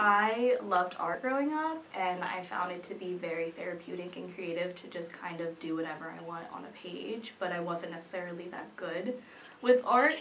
I loved art growing up, and I found it to be very therapeutic and creative to just kind of do whatever I want on a page, but I wasn't necessarily that good with art.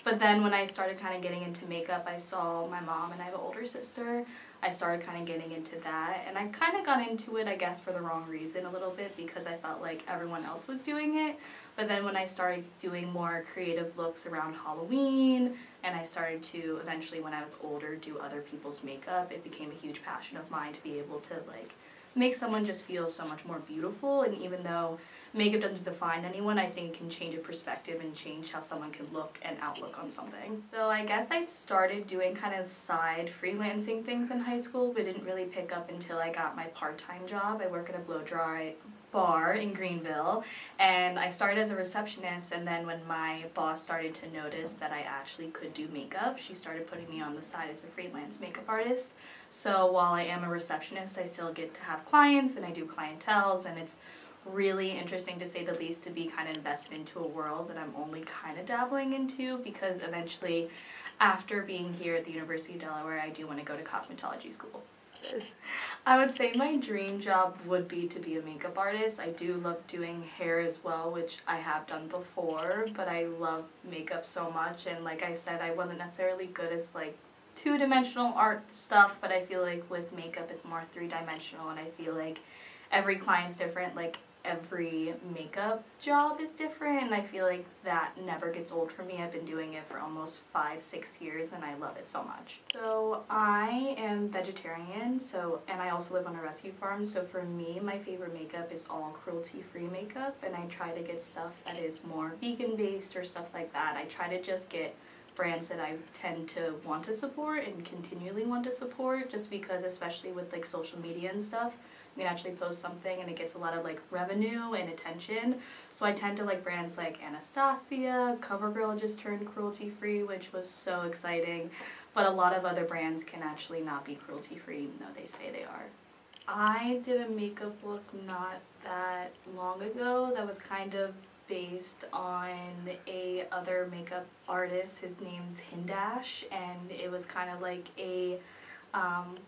But then when I started kind of getting into makeup, I saw my mom, and I have an older sister. I started kind of getting into that, and I kind of got into it, I guess, for the wrong reason a little bit, because I felt like everyone else was doing it. But then when I started doing more creative looks around Halloween, and I started to eventually, when I was older, do other people's makeup, it became a huge passion of mine to be able to like make someone just feel so much more beautiful. And even though makeup doesn't define anyone, I think it can change a perspective and change how someone can look and outlook on something. So I guess I started doing kind of side freelancing things in high school, but didn't really pick up until I got my part-time job. I work at a blow-dry bar in Greenville, and I started as a receptionist, and then when my boss started to notice that I actually could do makeup, she started putting me on the side as a freelance makeup artist. So while I am a receptionist, I still get to have clients and I do clienteles, and it's really interesting, to say the least, to be kind of invested into a world that I'm only kind of dabbling into, because eventually, after being here at the University of Delaware, I do want to go to cosmetology school. I would say my dream job would be to be a makeup artist. I do love doing hair as well, which I have done before, but I love makeup so much, and like I said, I wasn't necessarily good as like two-dimensional art stuff, but I feel like with makeup it's more three-dimensional, and I feel like every client's different, like every makeup job is different, and I feel like that never gets old for me. I've been doing it for almost 5-6 years, and I love it so much. So I am vegetarian, and I also live on a rescue farm, so for me, my favorite makeup is all cruelty-free makeup, and I try to get stuff that is more vegan-based or stuff like that. I try to just get brands that I tend to want to support and continually want to support, just because, especially with like social media and stuff, you can actually post something and it gets a lot of like revenue and attention. So I tend to like brands like Anastasia, CoverGirl just turned cruelty free, which was so exciting, but a lot of other brands can actually not be cruelty free even though they say they are. I did a makeup look not that long ago that was kind of based on a other makeup artist. His name's Hindash, and it was kind of like a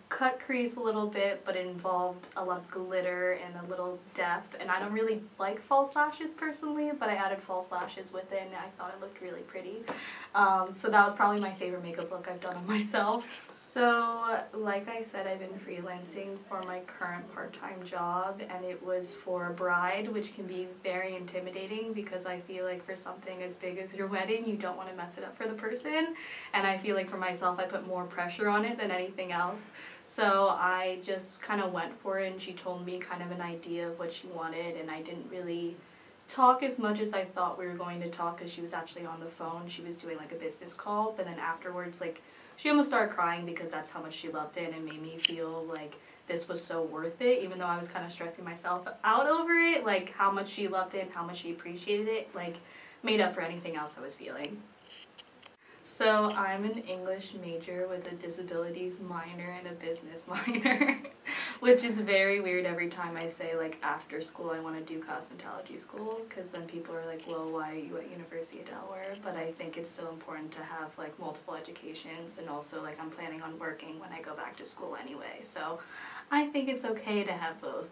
cut crease a little bit, but it involved a lot of glitter and a little depth, and I don't really like false lashes personally, but I added false lashes with it and I thought it looked really pretty. So that was probably my favorite makeup look I've done on myself. So like I said, I've been freelancing for my current part-time job, and it was for a bride, which can be very intimidating because I feel like for something as big as your wedding, you don't want to mess it up for the person, and I feel like for myself I put more pressure on it than anything else. So I just kind of went for it, and she told me kind of an idea of what she wanted, and I didn't really talk as much as I thought we were going to talk, because she was actually on the phone. She was doing like a business call, but then afterwards, like, she almost started crying because that's how much she loved it, and made me feel like this was so worth it, even though I was kind of stressing myself out over it. Like, how much she loved it and how much she appreciated it, like, made up for anything else I was feeling. So I'm an English major with a disabilities minor and a business minor, which is very weird every time I say like after school I want to do cosmetology school, because then people are like, well, why are you at University of Delaware? But I think it's so important to have like multiple educations, and also like I'm planning on working when I go back to school anyway, so I think it's okay to have both.